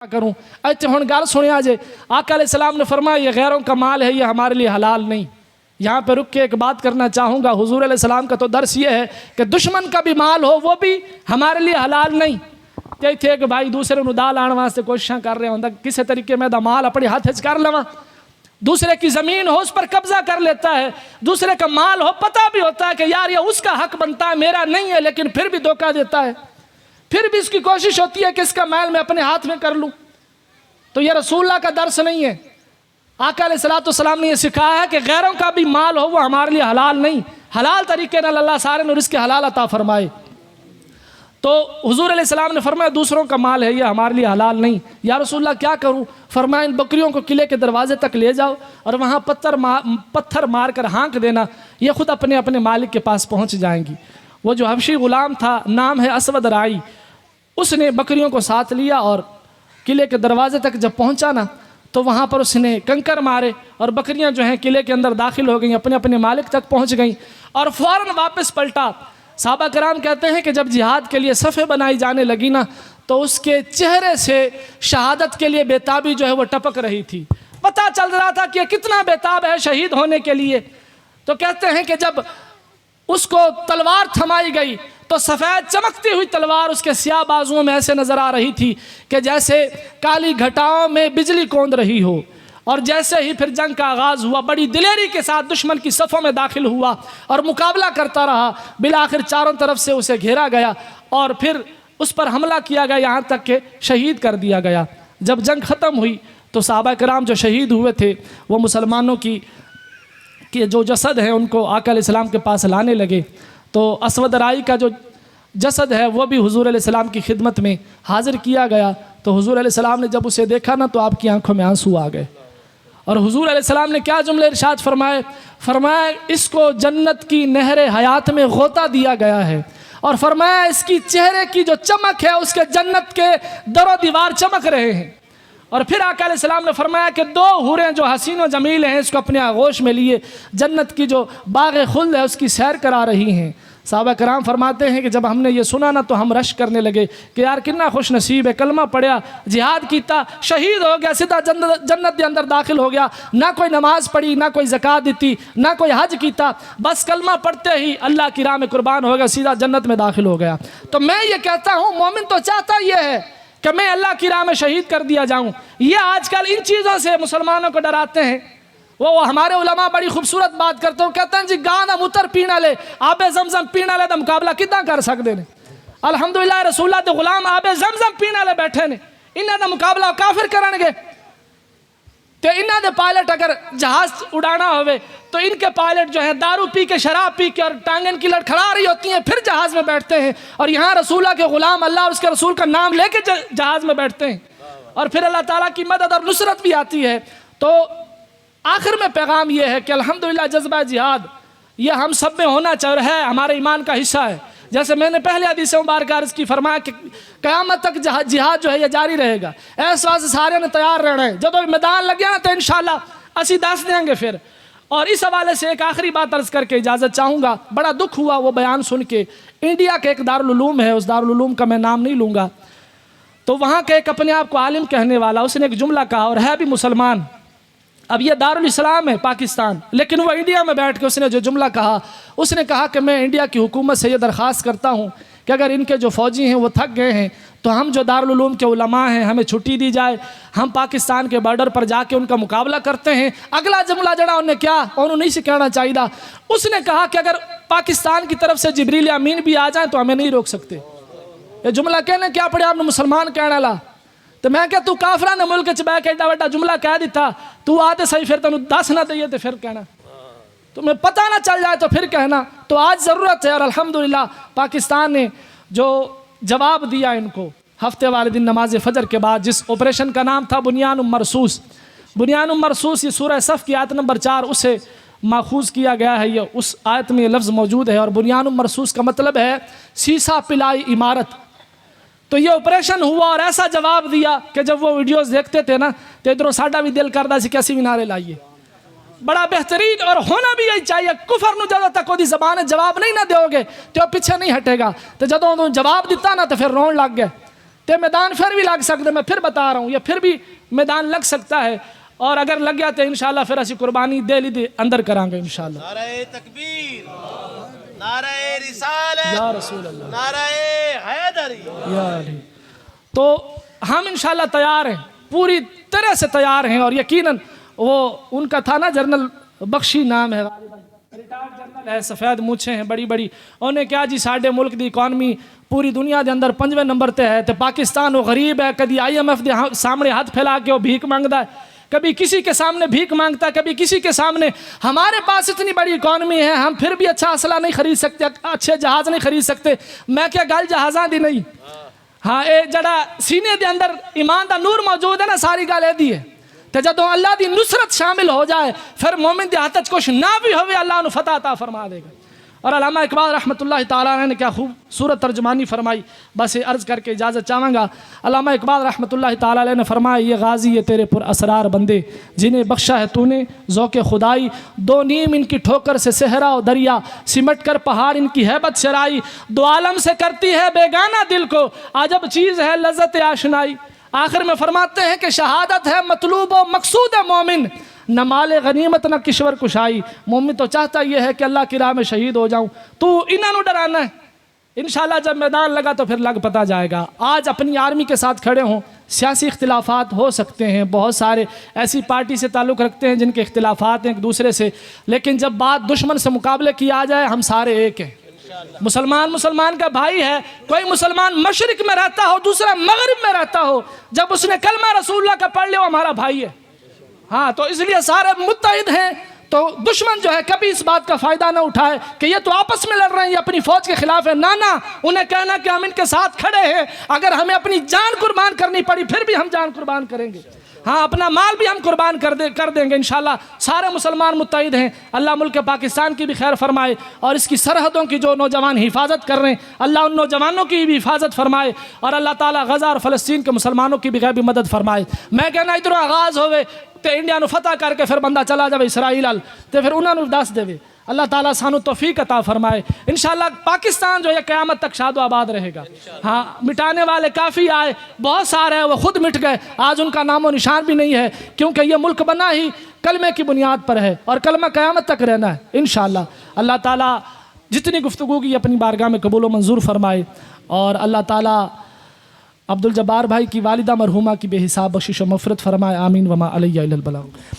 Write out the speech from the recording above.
करूं। अच्छा हुण गल सुनिया जे, आका अलैहिस्सलाम ने फरमाया ये गैरों का माल है, ये हमारे लिए हलाल नहीं। यहाँ पे रुक के एक बात करना चाहूँगा, हुजूर अलैहिस्सलाम का तो दर्स ये है कि दुश्मन का भी माल हो वो भी हमारे लिए हलाल नहीं। ते थे कि भाई दूसरे को दाल आने वास्ते कोशिश कर रहे होंगे किसी तरीके में दा माल अपने हाथ च कर लवा, दूसरे की ज़मीन हो उस पर कब्जा कर लेता है, दूसरे का माल हो पता भी होता है कि यार ये उसका हक बनता है मेरा नहीं है, लेकिन फिर भी धोखा देता है, फिर भी इसकी कोशिश होती है कि इसका माल मैं अपने हाथ में कर लूं। तो यह रसूलुल्लाह का दर्स नहीं है। आका अलैहिस्सलाम ने यह सिखाया है कि गैरों का भी माल हो वो हमारे लिए हलाल नहीं, हलाल तरीके से अल्लाह सारे ने रिज़्क़ हलाल अता फरमाए। तो हुजूर अलैहिस्सलाम ने फरमाया दूसरों का माल है ये हमारे लिए हलाल नहीं। या रसूलुल्लाह क्या करूं? फरमाया इन बकरियों को किले के दरवाजे तक ले जाओ और वहाँ पत्थर मार कर हाँक देना, ये खुद अपने अपने मालिक के पास पहुँच जाएंगी। वो जो हबशी गुलाम था, नाम है असवद राई, उसने बकरियों को साथ लिया और किले के दरवाजे तक जब पहुँचा ना तो वहाँ पर उसने कंकर मारे और बकरियाँ जो हैं किले के अंदर दाखिल हो गई, अपने अपने मालिक तक पहुँच गईं और फ़ौरन वापस पलटा। साहबा कराम कहते हैं कि जब जिहाद के लिए सफ़े बनाई जाने लगी ना तो उसके चेहरे से शहादत के लिए बेताबी जो है वो टपक रही थी, पता चल रहा था कि कितना बेताब है शहीद होने के लिए। तो कहते हैं कि जब उसको तलवार थमाई गई तो सफ़ेद चमकती हुई तलवार उसके स्याह बाजुओं में ऐसे नज़र आ रही थी कि जैसे काली घटाओं में बिजली कौंद रही हो। और जैसे ही फिर जंग का आगाज़ हुआ, बड़ी दिलेरी के साथ दुश्मन की सफ़ों में दाखिल हुआ और मुकाबला करता रहा। बिलाखिर चारों तरफ से उसे घेरा गया और फिर उस पर हमला किया गया, यहाँ तक कि शहीद कर दिया गया। जब जंग ख़त्म हुई तो सहाबा कराम जो शहीद हुए थे वो मुसलमानों की जो जसद है उनको आका अलैहिस्सलाम के पास लाने लगे। तो असवद राई का जो जसद है वो भी हुजूर अलैहिस्सलाम की खिदमत में हाज़िर किया गया। तो हुजूर अलैहिस्सलाम ने जब उसे देखा ना तो आपकी आंखों में आंसू आ गए और हुजूर अलैहिस्सलाम ने क्या जुमले इरशाद फरमाया इसको जन्नत की नहर हयात में गोता दिया गया है और फरमाया इसकी चेहरे की जो चमक है उसके जन्नत के दरो दीवार चमक रहे हैं। और फिर आका अलैहिस्सलाम ने फरमाया कि दो हूरें जो हसीन व जमील हैं इसको अपने आगोश में लिए जन्नत की जो बाग़ खुल्द है उसकी सैर करा रही हैं। साहबा कराम फरमाते हैं कि जब हमने ये सुना ना तो हम रश करने लगे कि यार कितना खुश नसीब है, कलमा पढ़िया, जिहाद कीता, शहीद हो गया, सीधा जन्नत के अंदर दाखिल हो गया, ना कोई नमाज पढ़ी, ना कोई ज़कात दी, ना कोई हज कीता, बस कलमा पढ़ते ही अल्लाह की राह में कुर्बान हो गया, सीधा जन्नत में दाखिल हो गया। तो मैं ये कहता हूँ मोमिन तो चाहता ये है कि मैं अल्लाह की राह में शहीद कर दिया जाऊँ। ये आजकल इन चीज़ों से मुसलमानों को डराते हैं। वो हमारे उलमा बड़ी खूबसूरत बात करते हो, कहते हैं जी गाना मुतर पीना ले आबे जमजम पीना ले तो मुकाबला कितना कर सकते ने। अल्हम्दुलिल्लाह रसूलुल्लाह दे गुलाम आबे जमजम पीना ले बैठे ने, इन्हां दा मुकाबला काफिर करनगे। तो इन्हां दे पायलट अगर जहाज उड़ाना होवे तो इनके पायलट जो है दारू पी के, शराब पी के और टांगन की लड़खड़ा रही होती हैं फिर जहाज में बैठते हैं, और यहाँ रसूलुल्लाह के गुलाम अल्लाह और उसके रसूल का नाम लेके जहाज में बैठते हैं और फिर अल्लाह ताला की मदद और नुसरत भी आती है। तो आखिर में पैगाम यह है कि अल्हम्दुलिल्लाह जज्बा जिहाद यह हम सब में होना चाहिए, हमारे ईमान का हिस्सा है। जैसे मैंने पहले हदीस मुबारक अर्ज़ की फरमाया कि क़यामत तक जिहाद जो है यह जारी रहेगा, इस वास्ते सारे ने तैयार रहना है। जब मैदान लग गया ना तो इंशाअल्लाह असी दस देंगे फिर। और इस हवाले से एक आखिरी बात अर्ज़ करके इजाज़त चाहूँगा। बड़ा दुख हुआ वो बयान सुन के, इंडिया के एक दारुल उलूम है, उस दारुल उलूम का मैं नाम नहीं लूँगा, तो वहाँ के एक अपने आप को आलिम कहने वाला उसने एक जुमला कहा और है भी मुसलमान, अब ये दारुल इस्लाम है पाकिस्तान, लेकिन वो इंडिया में बैठ के उसने जो जुमला कहा, उसने कहा कि मैं इंडिया की हुकूमत से ये दरख्वास्त करता हूँ कि अगर इनके जो फ़ौजी हैं वो थक गए हैं तो हम जो दारुल उलूम के उलमा हैं हमें छुट्टी दी जाए, हम पाकिस्तान के बॉर्डर पर जाके उनका मुकाबला करते हैं। अगला जुमला जड़ा उन्हें क्या उन्होंने नहीं से कहना चाहिए, उसने कहा कि अगर पाकिस्तान की तरफ से जिब्रील अमीन भी आ जाए तो हमें नहीं रोक सकते। ये जुमला कहने क्या पड़े आपने मुसलमान कहने ला। तो मैं क्या तू काफरा ने मुल्क च बह के एडा वड्डा जुमला कह दिता, तू आते सही फिर तेन दस ना दईए तो फिर कहना, तुम्हें पता ना चल जाए तो फिर कहना। तो आज ज़रूरत है और अल्हम्दुलिल्लाह पाकिस्तान ने जो जवाब दिया इनको हफ्ते वाले दिन नमाज फ़जर के बाद, जिस ऑपरेशन का नाम था बुनियान मरसूस, बुनियान मरसूस ये सूरह सफ़ की आयत नंबर 4 उसे माखूज़ किया गया है। ये उस आयत में ये लफ्ज़ मौजूद है और बुनियान मरसूस का मतलब है शीशा पिलाई इमारत। तो ये ऑपरेशन हुआ और ऐसा जवाब दिया कि जब वो वीडियोस देखते थे ना तो इधरों साडा भी दिल करता सी कैसी भी नारे लाइए, बड़ा बेहतरीन और होना भी यही चाहिए। कुफर नूं जदों तक ओदी ज़बान जवाब नहीं ना दोगे तो पीछे नहीं हटेगा, तो जदों जवाब दिता ना तो फिर रोन लग गए तो मैदान फिर भी लग सकता, मैं फिर बता रहा हूँ, ये फिर भी मैदान लग सकता है। और अगर लग गया तो इंशाल्लाह फिर असी कुर्बानी दे ली अंदर करांगे इंशाल्लाह। नारे तकबीर, नारे रिसालत, या रसूल अल्लाह, नारे हैदरी, या अली। तो हम इंशाल्लाह तैयार हैं, पूरी तरह से तैयार हैं। और यकीनन वो उनका था ना जनरल बख्शी नाम है, रिटायर्ड जनरल है, सफ़ेद मूछें हैं बड़ी बड़ी। उन्हें क्या जी साढ़े मुल्क की इकॉनमी पूरी दुनिया के अंदर 5वें नंबर पर है, तो पाकिस्तान वो गरीब है, कभी IMF के सामने हाथ फैला के वो भीख मांगता है, कभी किसी के सामने भीख मांगता है, कभी किसी के सामने। हमारे पास इतनी बड़ी इकॉनमी है, हम फिर भी अच्छा असला नहीं खरीद सकते, अच्छे जहाज़ नहीं खरीद सकते। मैं क्या गल जहाज़ा दी नहीं, हाँ ये जड़ा सीने के अंदर ईमान का नूर मौजूद है ना, सारी गल यही है। तो जो अल्लाह की नुसरत शामिल हो जाए फिर मोमिन के हाथ कुछ ना भी हो, अल्लाह उन्हें फतह अता फरमा देगा। और अल्लामा इकबाल रहमतुल्लाह ताला ने क्या खूबसूरत तर्जमानी फरमाई, बस ये अर्ज़ करके इजाज़त चाहूँगा। अल्लामा इकबाल रहमतुल्लाह ताला ने फरमाया, ये गाजी ये तेरे पुर असरार बंदे जिन्हें बख्शा है तूने ज़ौक़े खुदाई, दो नीम इनकी ठोकर से सहरा और दरिया, सिमट कर पहाड़ इनकी हैबत शराई, दो आलम से करती है बेगाना दिल को, अजब चीज़ है लज़्ज़त आशनाई। आखिर में फरमाते हैं कि शहादत है मतलूब व मकसूद है मोमिन, न माले गनीमत न किश्वर कुशाई। मोमिन तो चाहता ये है कि अल्लाह की राह में शहीद हो जाऊं। तू इन्होंने डराना है, इंशाल्लाह जब मैदान लगा तो फिर लग पता जाएगा। आज अपनी आर्मी के साथ खड़े हों, सियासी इख्तिलाफात हो सकते हैं, बहुत सारे ऐसी पार्टी से ताल्लुक़ रखते हैं जिनके इख्तिलाफात हैं एक दूसरे से, लेकिन जब बात दुश्मन से मुकाबले की आ जाए हम सारे एक हैं। मुसलमान मुसलमान का भाई है। कोई मुसलमान मशरिक में रहता हो, दूसरा मगरिब में रहता हो, जब उसने कलमा रसूलुल्लाह का पढ़ लिया वो हमारा भाई है। हाँ, तो इसलिए सारे मुत्तहिद हैं। तो दुश्मन जो है कभी इस बात का फ़ायदा ना उठाए कि ये तो आपस में लड़ रहे हैं, ये अपनी फ़ौज के खिलाफ है। ना ना, उन्हें कहना कि हम इनके साथ खड़े हैं, अगर हमें अपनी जान कुर्बान करनी पड़ी फिर भी हम जान कुर्बान करेंगे। हाँ, अपना माल भी हम कुर्बान कर देंगे इंशाल्लाह। सारे मुसलमान मुत्तहिद हैं। अल्लाह मुल्क पाकिस्तान की भी खैर फरमाए और इसकी सरहदों की जो नौजवान हिफाजत कर रहे हैं अल्लाह उन नौजवानों की भी हिफाजत फरमाए और अल्लाह ताला गज़ा और फ़लस्तीन के मुसलमानों की भी गैबी मदद फरमाए। मैं कहना इधरों आगाज़ होवे तो इंडिया फतह करके फिर बंदा चला जाए इसराइल अल, तो फिर उन्होंने दस देवे। अल्लाह ताला सानू तौफीक अता फरमाए। इंशाल्लाह पाकिस्तान जो है क़यामत तक शादो आबाद रहेगा। हाँ, मिटाने वाले काफ़ी आए, बहुत सारे हैं, वो खुद मिट गए, आज उनका नामो निशान भी नहीं है, क्योंकि ये मुल्क बना ही कलमे की बुनियाद पर है और कलमा क़यामत तक रहना है इंशाल्लाह। अल्लाह ताला जितनी गुफ्तगू की अपनी बारगाह में कबूल व मंजूर फरमाए और अल्लाह ताला अब्दुल जब्बार भाई की वालिदा मरहुमा की बेहिसाब बख्शिश व मग़फ़िरत फरमाए। आमीन वमा अलैया इल्लल बलाग।